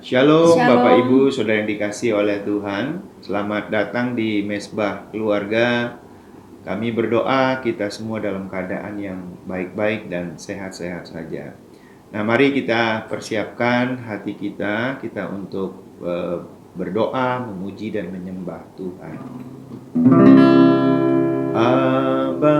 Shalom Bapak Shalom. Ibu Saudara yang dikasihi oleh Tuhan. Selamat datang di Mesbah Keluarga. Kami berdoa kita semua dalam keadaan yang baik-baik dan sehat-sehat saja. Nah, mari kita persiapkan hati kita untuk berdoa, memuji dan menyembah Tuhan. Aba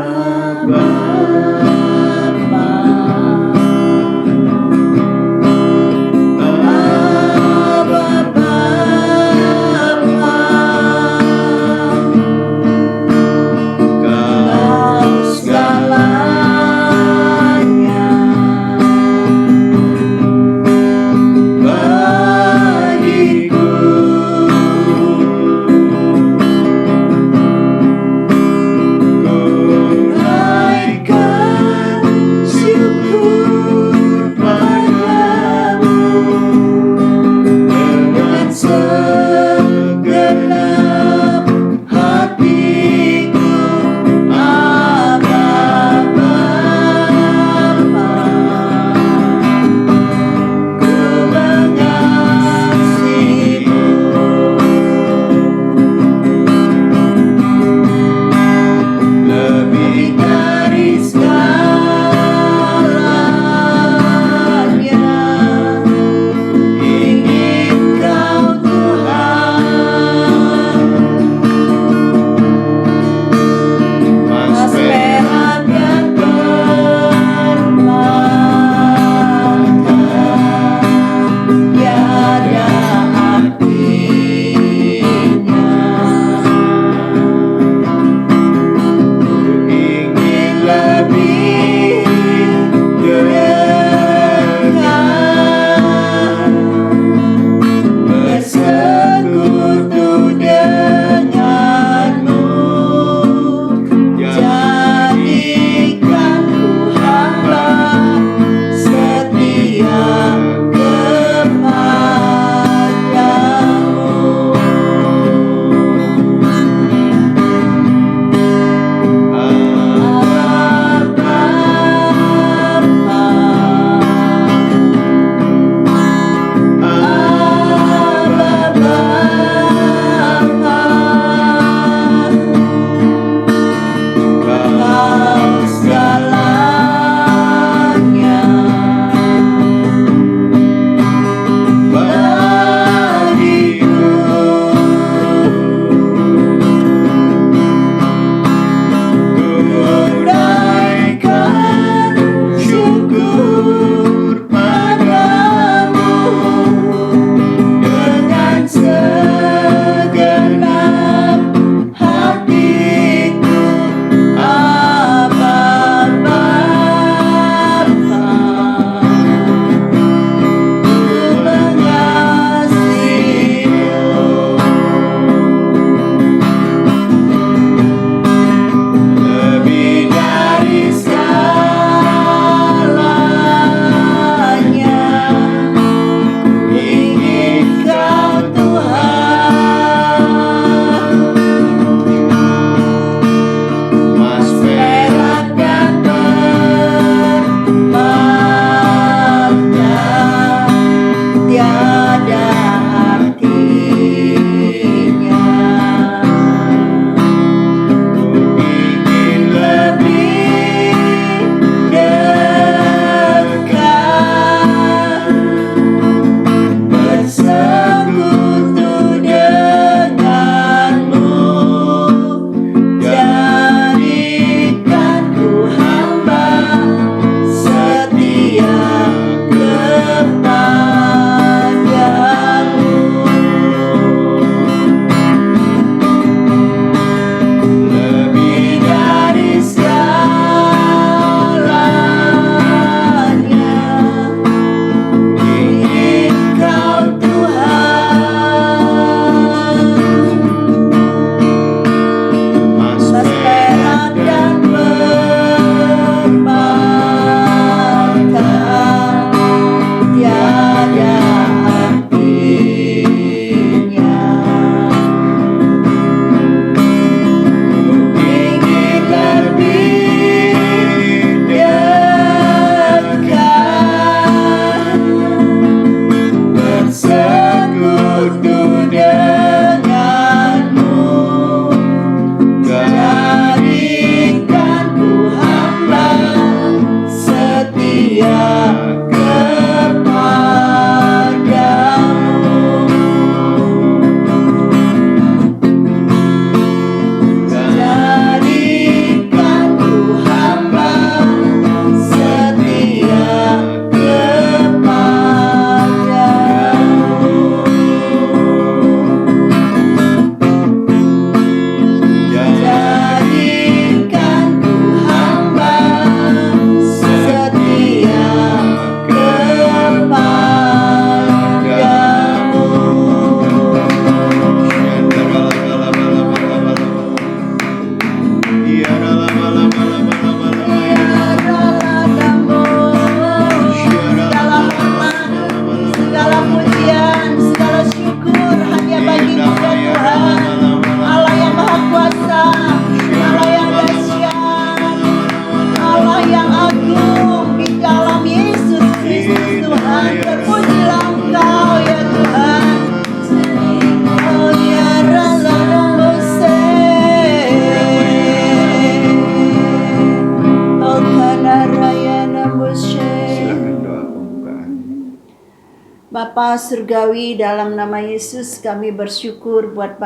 Bapa Surgawi, dalam nama Yesus kami bersyukur buat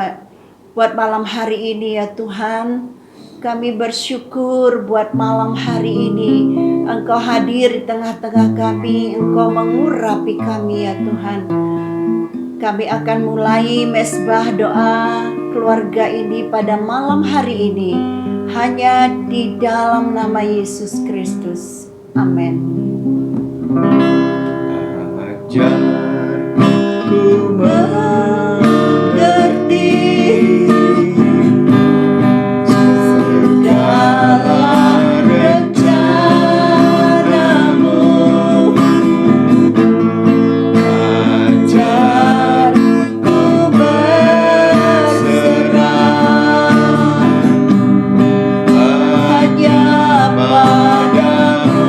malam hari ini ya Tuhan. Kami bersyukur buat malam hari ini Engkau hadir di tengah-tengah kami, Engkau mengurapi kami ya Tuhan. Kami akan mulai mesbah doa keluarga ini pada malam hari ini hanya di dalam nama Yesus Kristus. Amin. Ku mengerti segala rencanamu, ajar ku berserah hanya padamu.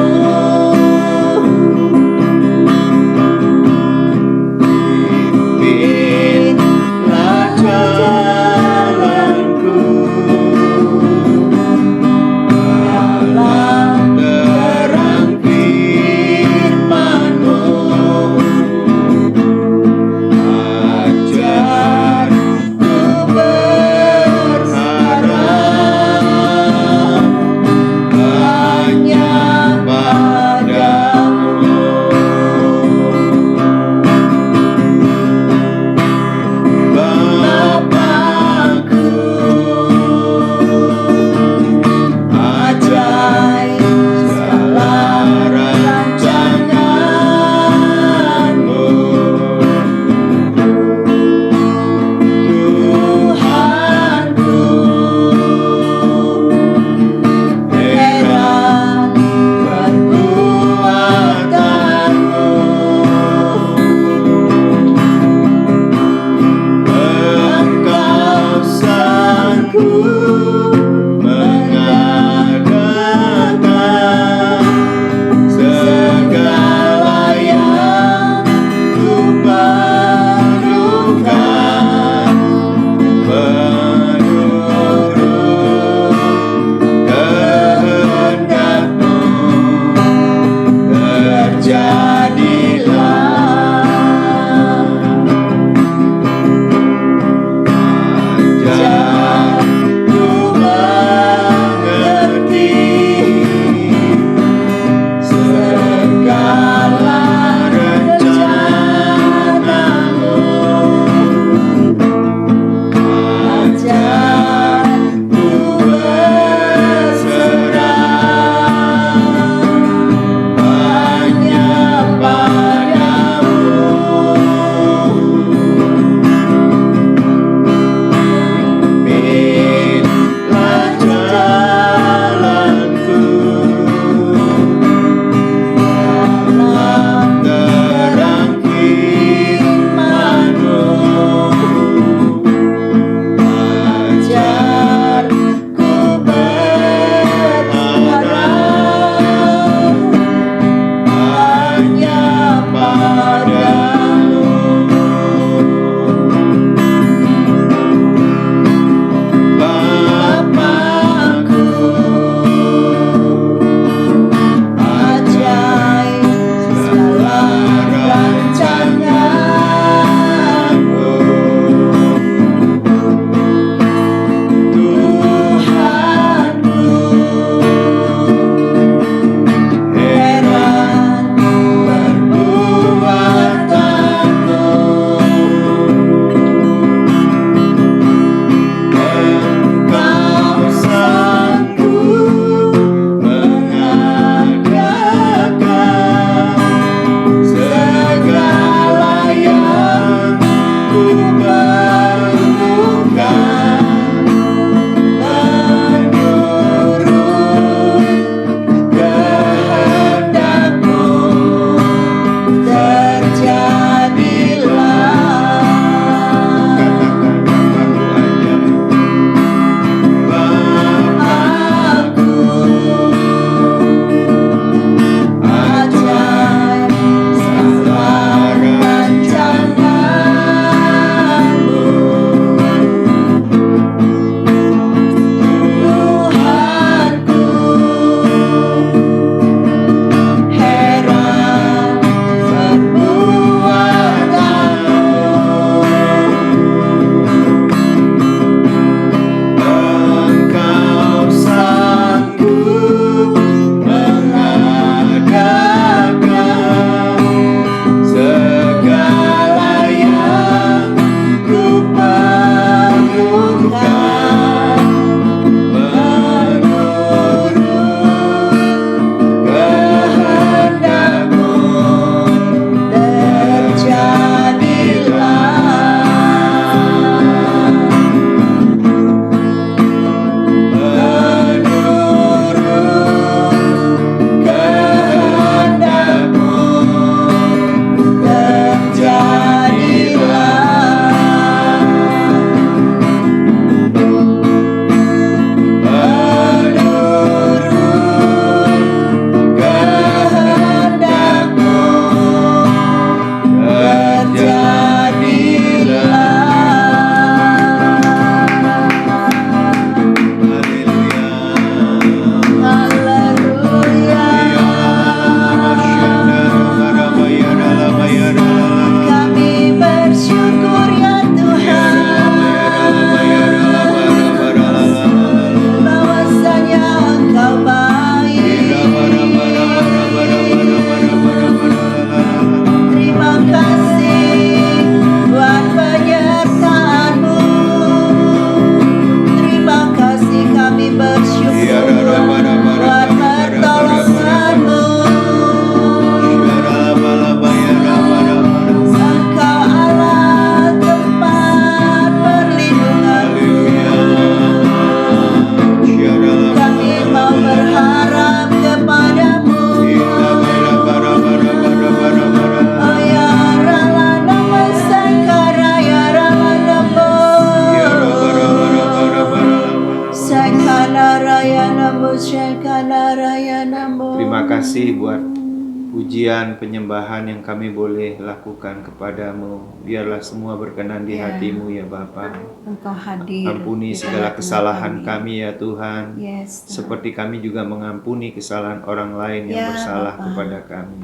pujian, penyembahan yang kami boleh lakukan kepadamu. Biarlah semua berkenan di Ya. hatimu ya Bapa. Engkau hadir Ampuni di segala tengah-tengah kesalahan kami ya Tuhan. Yes, Tuhan. Seperti kami juga mengampuni kesalahan orang lain yang Ya, bersalah Bapa. kepada kami.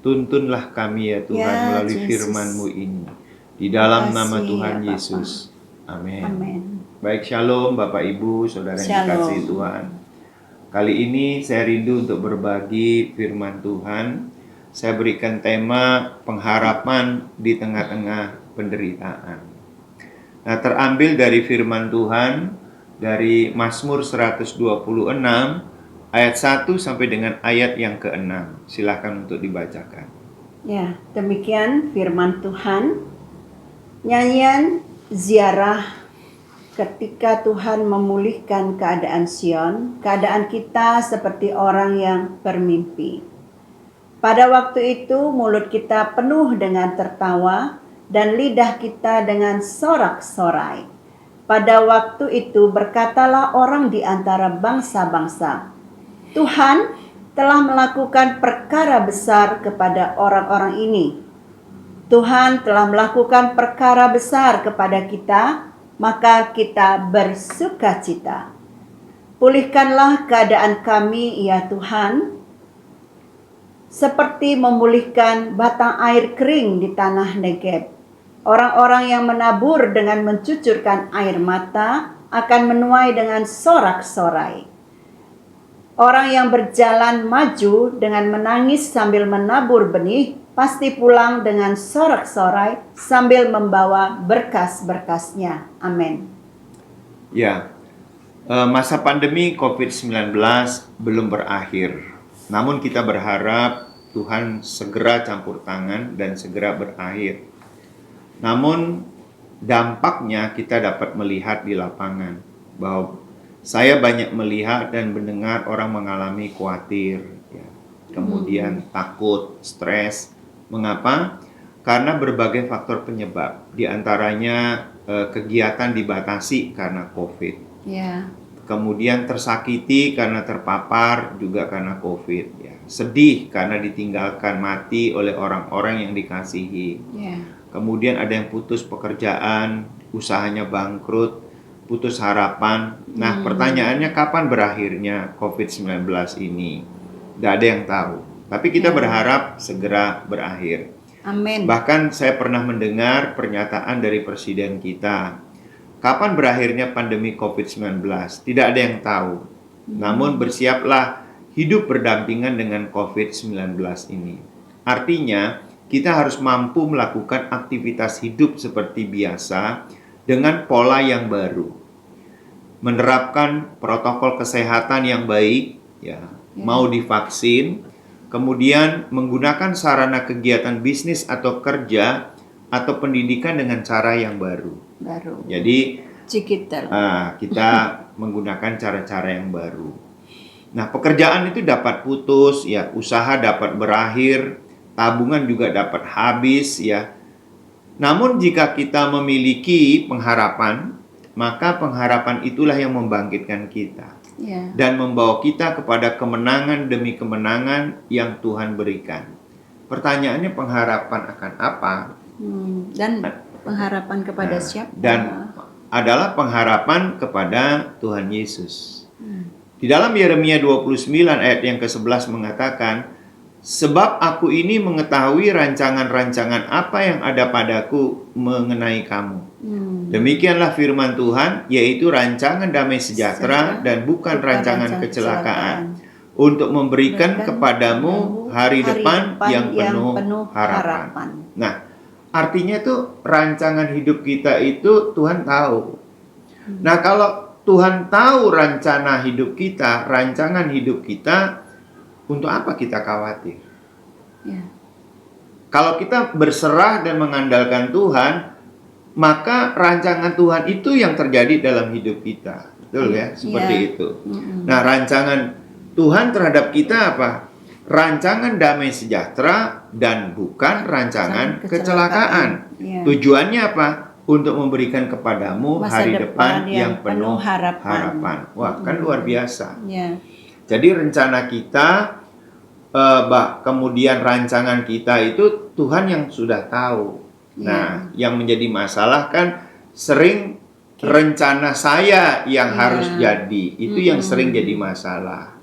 Tuntunlah kami ya Tuhan Ya, melalui Yesus. firman-Mu ini. Di dalam Terima nama kasih, Tuhan ya, Bapa. Yesus. Amin. Amin. Baik, shalom Bapak Ibu, Saudara yang Shalom. dikasihi Tuhan. Kali ini saya rindu untuk berbagi firman Tuhan. Saya berikan tema pengharapan di tengah-tengah penderitaan. Nah, terambil dari firman Tuhan dari Mazmur 126 ayat 1 sampai dengan ayat yang ke-6. Silakan untuk dibacakan. Ya, demikian firman Tuhan. Nyanyian ziarah ketika Tuhan memulihkan keadaan Sion, keadaan kita seperti orang yang bermimpi. Pada waktu itu mulut kita penuh dengan tertawa dan lidah kita dengan sorak-sorai. Pada waktu itu berkatalah orang di antara bangsa-bangsa, Tuhan telah melakukan perkara besar kepada orang-orang ini. Tuhan telah melakukan perkara besar kepada kita, maka kita bersukacita. Pulihkanlah keadaan kami, ya Tuhan, seperti memulihkan batang air kering di tanah Negeb. Orang-orang yang menabur dengan mencucurkan air mata akan menuai dengan sorak-sorai. Orang yang berjalan maju dengan menangis sambil menabur benih, pasti pulang dengan sorak-sorai sambil membawa berkas-berkasnya. Amin. Ya, masa pandemi COVID-19 belum berakhir. Namun kita berharap Tuhan segera campur tangan dan segera berakhir. Namun dampaknya kita dapat melihat di lapangan bahwa saya banyak melihat dan mendengar orang mengalami khawatir, ya. Kemudian takut, stres. Mengapa? Karena berbagai faktor penyebab. Di antaranya kegiatan dibatasi karena COVID. Ya. Kemudian tersakiti karena terpapar juga karena COVID. Ya. Sedih karena ditinggalkan mati oleh orang-orang yang dikasihi. Ya. Kemudian ada yang putus pekerjaan, usahanya bangkrut, putus harapan. Nah, pertanyaannya kapan berakhirnya COVID-19 ini? Tidak ada yang tahu. Tapi kita berharap segera berakhir. Amin. Bahkan saya pernah mendengar pernyataan dari presiden kita. Kapan berakhirnya pandemi COVID-19? Tidak ada yang tahu. Namun bersiaplah hidup berdampingan dengan COVID-19 ini. Artinya, kita harus mampu melakukan aktivitas hidup seperti biasa dengan pola yang baru. Menerapkan protokol kesehatan yang baik, ya. Mau divaksin, kemudian menggunakan sarana kegiatan bisnis atau kerja atau pendidikan dengan cara yang baru. Jadi digital. Kita menggunakan cara-cara yang baru. Nah, pekerjaan itu dapat putus, ya, usaha dapat berakhir, tabungan juga dapat habis, ya. Namun jika kita memiliki pengharapan, maka pengharapan itulah yang membangkitkan kita. Ya. Dan membawa kita kepada kemenangan demi kemenangan yang Tuhan berikan. Pertanyaannya, pengharapan akan apa? Dan pengharapan kepada siapa? Dan adalah pengharapan kepada Tuhan Yesus. Di dalam Yeremia 29 ayat yang ke-11 mengatakan, sebab aku ini mengetahui rancangan-rancangan apa yang ada padaku mengenai kamu. Demikianlah firman Tuhan, yaitu rancangan damai sejahtera dan bukan rancangan kecelakaan, untuk memberikan kepadamu hari depan yang penuh harapan. Nah, artinya itu rancangan hidup kita itu Tuhan tahu. Nah, kalau Tuhan tahu rencana hidup kita, rancangan hidup kita, untuk apa kita khawatir? Ya. Kalau kita berserah dan mengandalkan Tuhan, maka rancangan Tuhan itu yang terjadi dalam hidup kita. Betul ya? Seperti itu. Nah, rancangan Tuhan terhadap kita apa? Rancangan damai sejahtera dan bukan rancangan kecelakaan. Ya. Tujuannya apa? Untuk memberikan kepadamu Masa hari depan yang penuh penuh harapan. Wah, kan luar biasa. Ya. Jadi rencana kita kemudian rancangan kita itu Tuhan yang sudah tahu. Nah, yang menjadi masalah kan sering rencana saya yang harus jadi. Itu yang sering jadi masalah.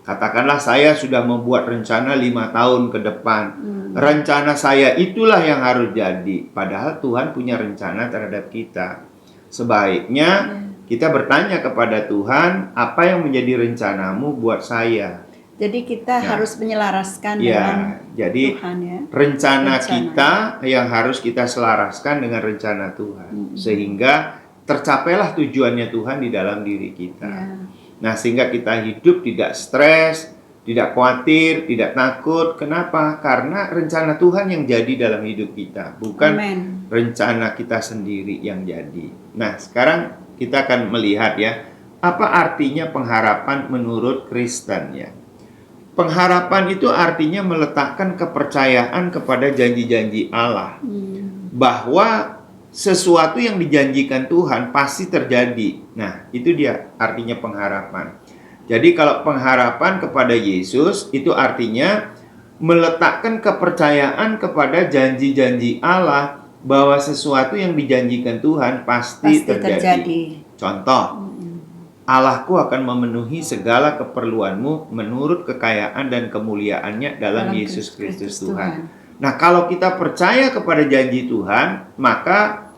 Katakanlah saya sudah membuat rencana 5 tahun ke depan. Rencana saya itulah yang harus jadi. Padahal Tuhan punya rencana terhadap kita. Sebaiknya kita bertanya kepada Tuhan, apa yang menjadi rencanamu buat saya? Jadi kita harus menyelaraskan dengan jadi Tuhan ya. Rencana kita yang harus kita selaraskan dengan rencana Tuhan. Sehingga tercapailah tujuannya Tuhan di dalam diri kita. Nah, sehingga kita hidup tidak stres, tidak khawatir, tidak takut. Kenapa? Karena rencana Tuhan yang jadi dalam hidup kita, bukan rencana kita sendiri yang jadi. Nah, sekarang kita akan melihat ya, apa artinya pengharapan menurut Kristen ya. Pengharapan itu artinya meletakkan kepercayaan kepada janji-janji Allah. Bahwa sesuatu yang dijanjikan Tuhan pasti terjadi. Nah, itu dia artinya pengharapan. Jadi kalau pengharapan kepada Yesus itu artinya meletakkan kepercayaan kepada janji-janji Allah bahwa sesuatu yang dijanjikan Tuhan pasti terjadi. Contoh, Allahku akan memenuhi segala keperluanmu menurut kekayaan dan kemuliaannya dalam Yesus Kristus Tuhan. Nah, kalau kita percaya kepada janji Tuhan, maka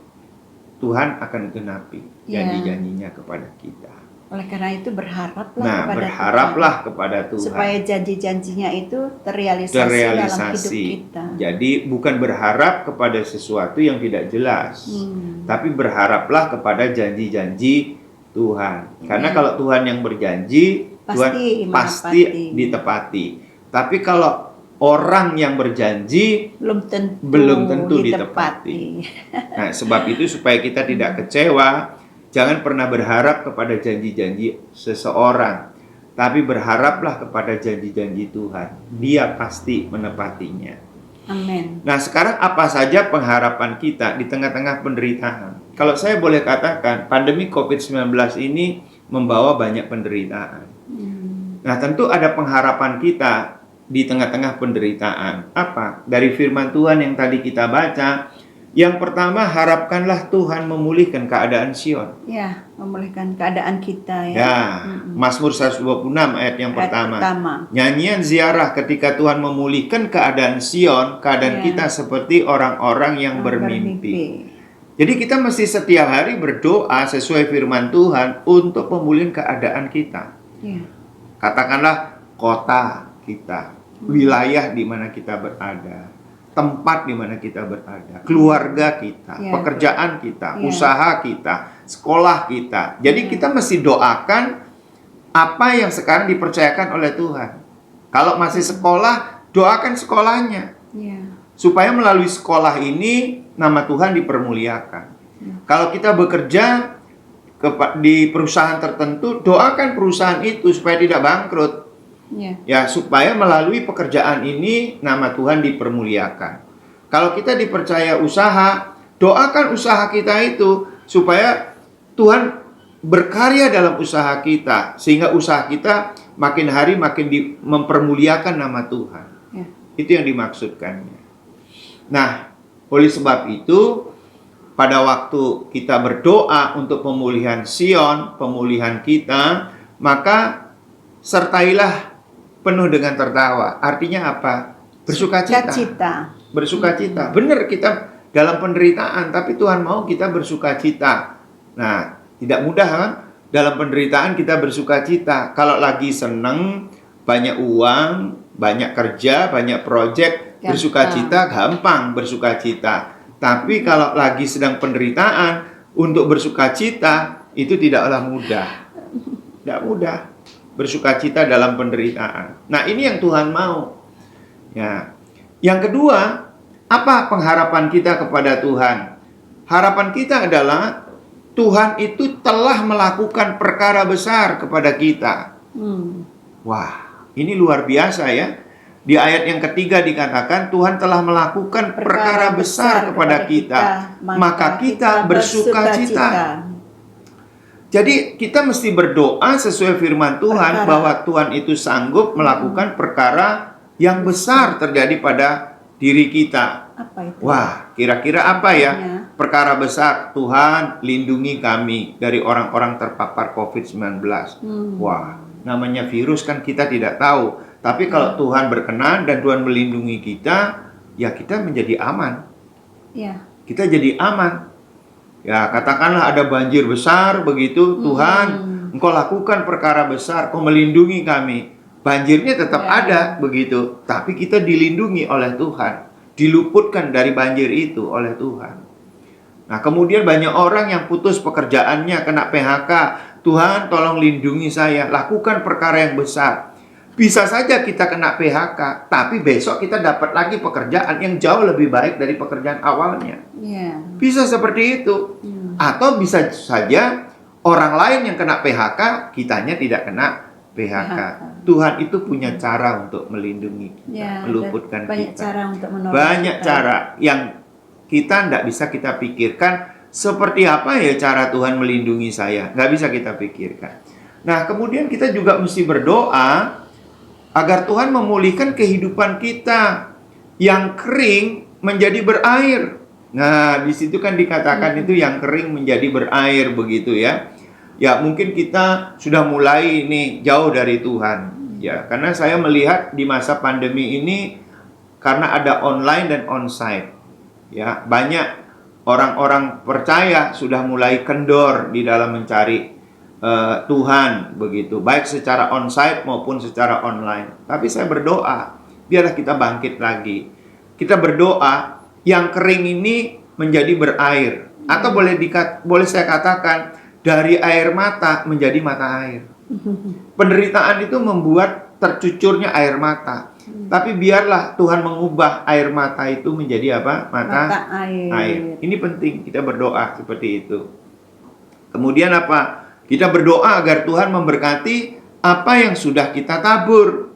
Tuhan akan genapi janji-janjinya kepada kita. Oleh karena itu berharaplah kepada Tuhan. Supaya janji-janjinya itu terrealisasi dalam hidup kita. Jadi bukan berharap kepada sesuatu yang tidak jelas. Tapi berharaplah kepada janji-janji Tuhan. Karena kalau Tuhan yang berjanji, Tuhan pasti ditepati. Tapi kalau orang yang berjanji belum tentu ditepati. Nah, sebab itu supaya kita tidak kecewa, jangan pernah berharap kepada janji-janji seseorang, tapi berharaplah kepada janji-janji Tuhan. Dia pasti menepatinya. Amin. Nah, sekarang apa saja pengharapan kita di tengah-tengah penderitaan? Kalau saya boleh katakan, pandemi COVID-19 ini membawa banyak penderitaan. Nah, tentu ada pengharapan kita di tengah-tengah penderitaan. Apa? Dari firman Tuhan yang tadi kita baca, yang pertama, harapkanlah Tuhan memulihkan keadaan Sion. Ya, memulihkan keadaan kita ya. Ya, Mazmur 126 ayat yang pertama. Nyanyian ziarah ketika Tuhan memulihkan keadaan Sion, keadaan kita seperti orang-orang yang bermimpi. Jadi kita mesti setiap hari berdoa sesuai firman Tuhan untuk pemulihan keadaan kita. Katakanlah kota kita, wilayah di mana kita berada, tempat di mana kita berada, keluarga kita, pekerjaan kita, usaha kita, sekolah kita. Jadi kita mesti doakan apa yang sekarang dipercayakan oleh Tuhan. Kalau masih sekolah, doakan sekolahnya. Supaya melalui sekolah ini nama Tuhan dipermuliakan. Kalau kita bekerja di perusahaan tertentu, doakan perusahaan itu supaya tidak bangkrut. Ya, supaya melalui pekerjaan ini nama Tuhan dipermuliakan. Kalau kita dipercaya usaha, doakan usaha kita itu supaya Tuhan berkarya dalam usaha kita, sehingga usaha kita makin hari makin mempermuliakan nama Tuhan. Itu yang dimaksudkannya. Nah, oleh sebab itu pada waktu kita berdoa untuk pemulihan Sion, pemulihan kita, maka sertailah penuh dengan tertawa. Artinya apa? Bersukacita. Bersukacita. Benar, kita dalam penderitaan, tapi Tuhan mau kita bersukacita. Nah, tidak mudah kan? Dalam penderitaan kita bersukacita. Kalau lagi seneng, banyak uang, banyak kerja, banyak proyek, bersukacita gampang bersukacita. Tapi kalau lagi sedang penderitaan, untuk bersukacita itu tidaklah mudah. Tidak mudah bersukacita dalam penderitaan. Nah, ini yang Tuhan mau. Ya. Yang kedua, apa pengharapan kita kepada Tuhan? Harapan kita adalah Tuhan itu telah melakukan perkara besar kepada kita. Wah, ini luar biasa ya. Di ayat yang ketiga dikatakan Tuhan telah melakukan perkara besar kepada kita, maka kita bersukacita. Jadi kita mesti berdoa sesuai firman Tuhan bahwa Tuhan itu sanggup melakukan perkara yang besar terjadi pada diri kita. Apa itu? Wah, kira-kira apa ya? Ya. Perkara besar, Tuhan lindungi kami dari orang-orang terpapar COVID-19. Wah, namanya virus kan kita tidak tahu. Tapi kalau Tuhan berkenan dan Tuhan melindungi kita, ya kita menjadi aman. Ya. Kita jadi aman. Ya, katakanlah ada banjir besar begitu, Tuhan, Engkau lakukan perkara besar, Kau melindungi kami. Banjirnya tetap ada begitu, tapi kita dilindungi oleh Tuhan, diluputkan dari banjir itu oleh Tuhan. Nah, kemudian banyak orang yang putus pekerjaannya, kena PHK. Tuhan, tolong lindungi saya, lakukan perkara yang besar. Bisa saja kita kena PHK, tapi besok kita dapat lagi pekerjaan yang jauh lebih baik dari pekerjaan awalnya. Ya. Bisa seperti itu. Atau bisa saja orang lain yang kena PHK, kitanya tidak kena PHK. Tuhan itu punya cara untuk melindungi kita, Ya, meluputkan banyak kita. cara untuk menolong Banyak kita. cara yang kita tidak bisa kita pikirkan. Seperti apa ya cara Tuhan melindungi saya? Nggak bisa kita pikirkan. Nah, kemudian kita juga mesti berdoa agar Tuhan memulihkan kehidupan kita yang kering menjadi berair. Nah, di situ kan dikatakan itu yang kering menjadi berair begitu ya. Ya, mungkin kita sudah mulai ini jauh dari Tuhan. Ya, karena saya melihat di masa pandemi ini karena ada online dan onsite. Ya, banyak orang-orang percaya sudah mulai kendor di dalam mencari Tuhan begitu, baik secara onsite maupun secara online. Tapi saya berdoa, biarlah kita bangkit lagi. Kita berdoa yang kering ini menjadi berair, atau boleh saya katakan dari air mata menjadi mata air. Penderitaan itu membuat tercucurnya air mata. Tapi biarlah Tuhan mengubah air mata itu menjadi apa? Mata air. Ini penting, kita berdoa seperti itu. Kemudian apa? Kita berdoa agar Tuhan memberkati apa yang sudah kita tabur.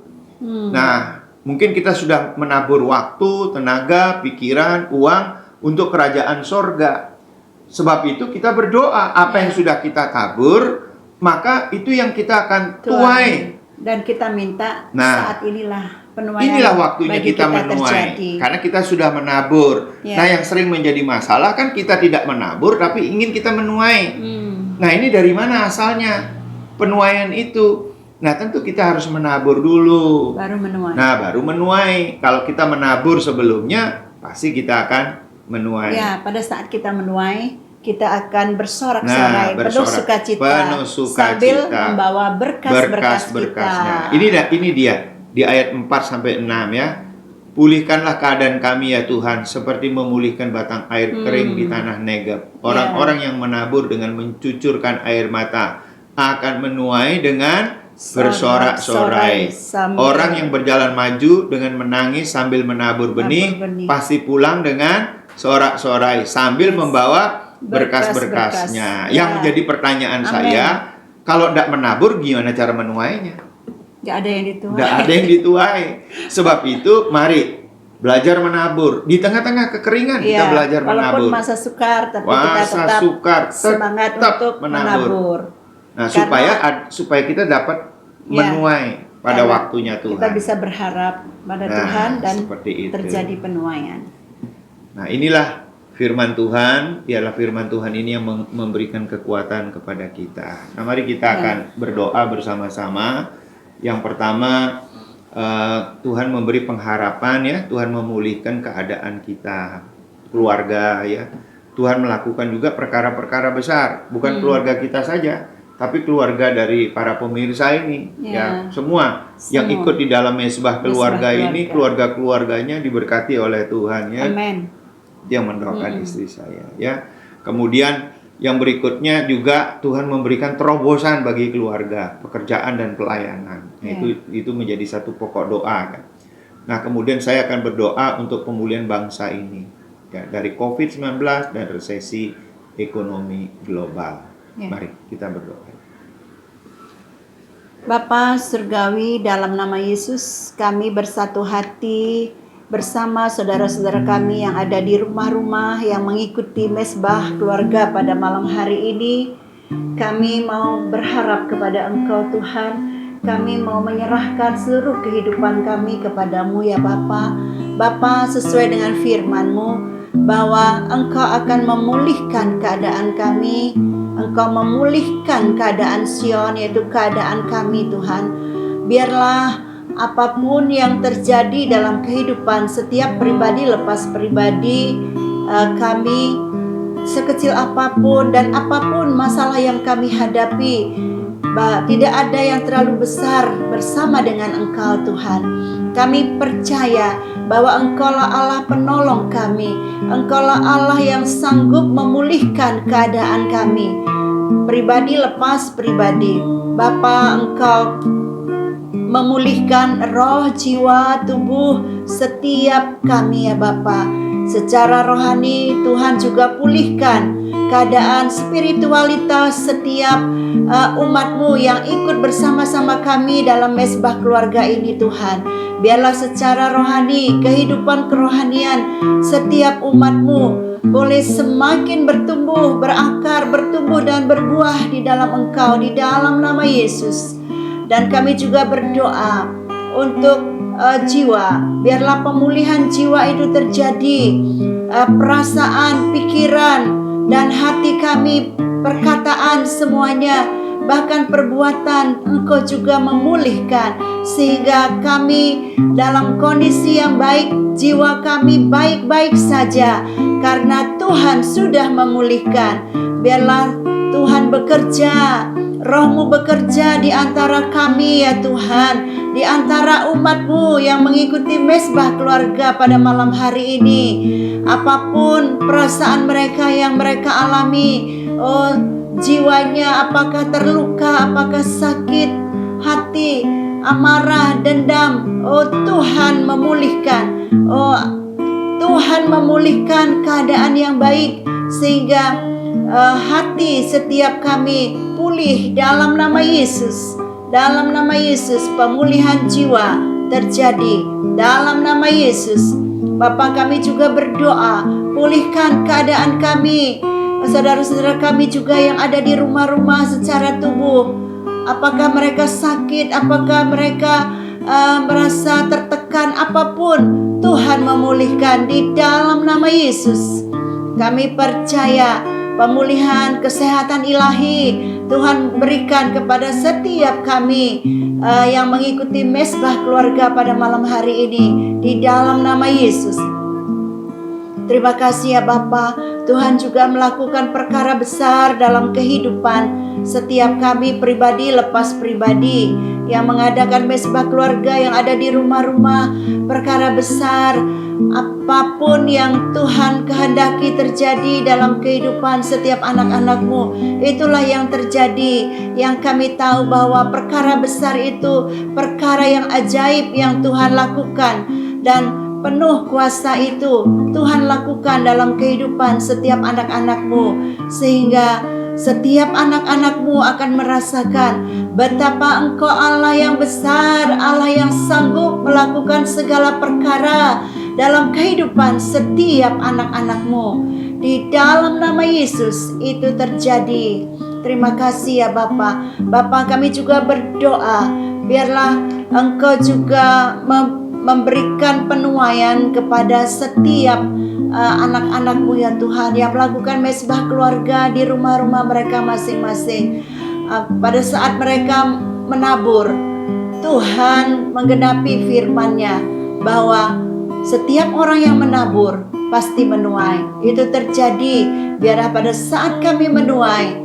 Nah, mungkin kita sudah menabur waktu, tenaga, pikiran, uang untuk kerajaan sorga. Sebab itu kita berdoa, apa yang sudah kita tabur, maka itu yang kita akan tuai. Dan kita minta saat inilah penuaian. Inilah waktunya bagi kita menuai. terjadi. Karena kita sudah menabur. Ya. Nah, yang sering menjadi masalah kan kita tidak menabur, tapi ingin kita menuai. Nah, ini dari mana asalnya penuaian itu? Nah, tentu kita harus menabur dulu. Baru menuai. Nah, baru menuai. Kalau kita menabur sebelumnya, pasti kita akan menuai. Ya, pada saat kita menuai, kita akan bersorak-sorai, penuh sukacita, sambil membawa berkas-berkasnya. Ini dia di ayat 4 sampai 6 ya. Pulihkanlah keadaan kami ya Tuhan, seperti memulihkan batang air kering di tanah Negeb. Orang-orang yang menabur dengan mencucurkan air mata akan menuai dengan bersorak-sorai. Orang yang berjalan maju dengan menangis sambil menabur benih, pasti pulang dengan sorak-sorai sambil membawa berkas-berkasnya. Yang menjadi pertanyaan saya, kalau tidak menabur gimana cara menuainya? Tidak ada yang dituai. Tidak ada yang dituai. Sebab itu mari belajar menabur. Di tengah-tengah kekeringan kita belajar menabur. Walaupun masa sukar, tapi kita tetap semangat untuk menabur. Nah, supaya kita dapat menuai pada waktunya Tuhan. Kita bisa berharap pada Tuhan dan terjadi penuaian. Nah, inilah firman Tuhan. Ialah firman Tuhan ini yang memberikan kekuatan kepada kita. Nah, mari kita akan berdoa bersama-sama. Yang pertama, Tuhan memberi pengharapan ya. Tuhan memulihkan keadaan kita, keluarga ya. Tuhan melakukan juga perkara-perkara besar. Bukan keluarga kita saja, tapi keluarga dari para pemirsa ini ya, semua yang ikut di dalam mesbah keluarga ini, keluarga-keluarganya diberkati oleh Tuhan ya. Amin. Dia mendoakan istri saya ya. Kemudian yang berikutnya juga Tuhan memberikan terobosan bagi keluarga, pekerjaan dan pelayanan. Nah, itu menjadi satu pokok doa kan. Nah, kemudian saya akan berdoa untuk pemulihan bangsa ini ya, dari COVID-19 dan resesi ekonomi global. Mari kita berdoa. Bapa Surgawi, dalam nama Yesus kami bersatu hati bersama saudara-saudara kami yang ada di rumah-rumah yang mengikuti mesbah keluarga pada malam hari ini. Kami mau berharap kepada Engkau Tuhan, kami mau menyerahkan seluruh kehidupan kami kepadamu ya Bapa. Bapa, sesuai dengan firman-Mu bahwa Engkau akan memulihkan keadaan kami, Engkau memulihkan keadaan Sion, yaitu keadaan kami Tuhan. Biarlah apapun yang terjadi dalam kehidupan setiap pribadi lepas pribadi kami, sekecil apapun dan apapun masalah yang kami hadapi, tidak ada yang terlalu besar bersama dengan Engkau Tuhan. Kami percaya bahwa Engkaulah Allah penolong kami, Engkaulah Allah yang sanggup memulihkan keadaan kami, pribadi lepas pribadi. Bapa, Engkau memulihkan roh, jiwa, tubuh setiap kami ya Bapa. Secara rohani Tuhan juga pulihkan keadaan spiritualitas setiap umat-Mu yang ikut bersama-sama kami dalam mesbah keluarga ini Tuhan. Biarlah secara rohani, kehidupan kerohanian setiap umat-Mu boleh semakin bertumbuh, berakar, bertumbuh dan berbuah di dalam Engkau, di dalam nama Yesus. Dan kami juga berdoa untuk jiwa, biarlah pemulihan jiwa itu terjadi, perasaan, pikiran, dan hati kami, perkataan semuanya, bahkan perbuatan Engkau juga memulihkan, sehingga kami dalam kondisi yang baik, jiwa kami baik-baik saja, karena Tuhan sudah memulihkan. Biarlah Tuhan bekerja, Roh-Mu bekerja di antara kami ya Tuhan, di antara umat-Mu yang mengikuti mesbah keluarga pada malam hari ini. Apapun perasaan mereka yang mereka alami, jiwanya apakah terluka, apakah sakit hati, amarah, dendam, Tuhan memulihkan. Tuhan memulihkan keadaan yang baik, sehingga hati setiap kami pulih dalam nama Yesus. Dalam nama Yesus, pemulihan jiwa terjadi dalam nama Yesus. Bapa, kami juga berdoa, pulihkan keadaan kami, saudara-saudara kami juga yang ada di rumah-rumah secara tubuh. Apakah mereka sakit, apakah mereka merasa tertekan, apapun Tuhan memulihkan di dalam nama Yesus. Kami percaya pemulihan kesehatan ilahi Tuhan berikan kepada setiap kami yang mengikuti mesbah keluarga pada malam hari ini di dalam nama Yesus. Terima kasih ya Bapa, Tuhan juga melakukan perkara besar dalam kehidupan setiap kami pribadi lepas pribadi yang mengadakan mesbah keluarga yang ada di rumah-rumah. Perkara besar apapun yang Tuhan kehendaki terjadi dalam kehidupan setiap anak-anak-Mu, itulah yang terjadi. Yang kami tahu bahwa perkara besar itu perkara yang ajaib yang Tuhan lakukan, dan penuh kuasa itu Tuhan lakukan dalam kehidupan setiap anak-anak-Mu, sehingga setiap anak-anak-Mu akan merasakan betapa Engkau Allah yang besar, Allah yang sanggup melakukan segala perkara dalam kehidupan setiap anak-anak-Mu. Di dalam nama Yesus itu terjadi. Terima kasih ya Bapa. Bapa, kami juga berdoa, biarlah Engkau juga memberikan penuaian kepada setiap anak-anak-Mu ya Tuhan, yang melakukan mesbah keluarga di rumah-rumah mereka masing-masing. Pada saat mereka menabur, Tuhan menggenapi firman-Nya bahwa setiap orang yang menabur pasti menuai. Itu terjadi. Biarlah pada saat kami menuai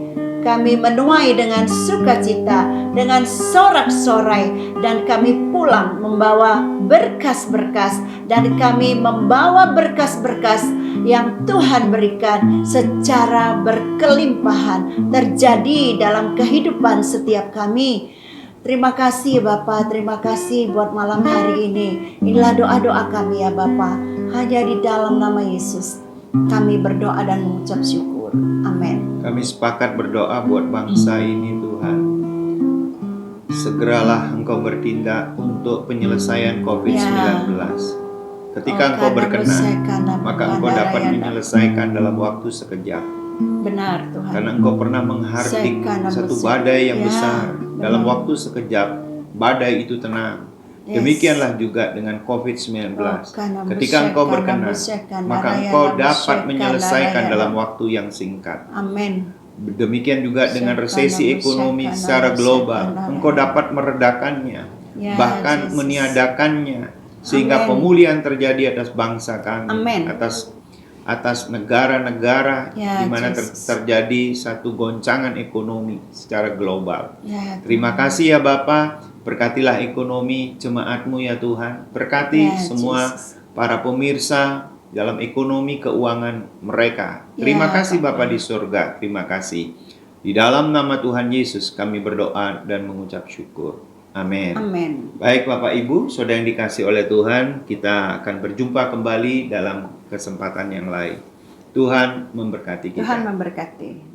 dengan sukacita, dengan sorak-sorai, dan kami pulang membawa berkas-berkas, dan kami membawa berkas-berkas yang Tuhan berikan secara berkelimpahan terjadi dalam kehidupan setiap kami. Terima kasih Bapa, terima kasih buat malam hari ini. Inilah doa-doa kami ya Bapa, hanya di dalam nama Yesus kami berdoa dan mengucap syukur. Amin. Kami sepakat berdoa buat bangsa ini Tuhan. Segeralah Engkau bertindak untuk penyelesaian COVID-19. Ketika Engkau berkenan, maka Engkau dapat menyelesaikan dalam waktu sekejap. Benar Tuhan. Karena Engkau pernah menghardik satu badai yang besar dalam waktu sekejap. badai itu tenang. Yes. Demikianlah juga dengan COVID-19. Ketika engkau berkenan, maka Narayana engkau dapat Busheka, menyelesaikan Narayana. dalam waktu yang singkat. Amin. Demikian juga dengan resesi ekonomi secara global, engkau dapat meredakannya, Ya, bahkan Jesus. meniadakannya, sehingga Amin. pemulihan terjadi atas bangsa kami, Amin. atas negara-negara Ya, di mana Jesus. terjadi satu goncangan ekonomi secara global. Ya, Terima kasih ya Bapa, berkatilah ekonomi jemaat-Mu ya Tuhan, berkati Ya, semua Jesus. para pemirsa dalam ekonomi keuangan mereka. Terima Ya, kasih Bapa. Bapa di surga, terima kasih. Di dalam nama Tuhan Yesus kami berdoa dan mengucap syukur. Amin. Amin. Baik Bapak Ibu, saudara yang dikasih oleh Tuhan, kita akan berjumpa kembali dalam kesempatan yang lain. Tuhan memberkati kita. Tuhan memberkati.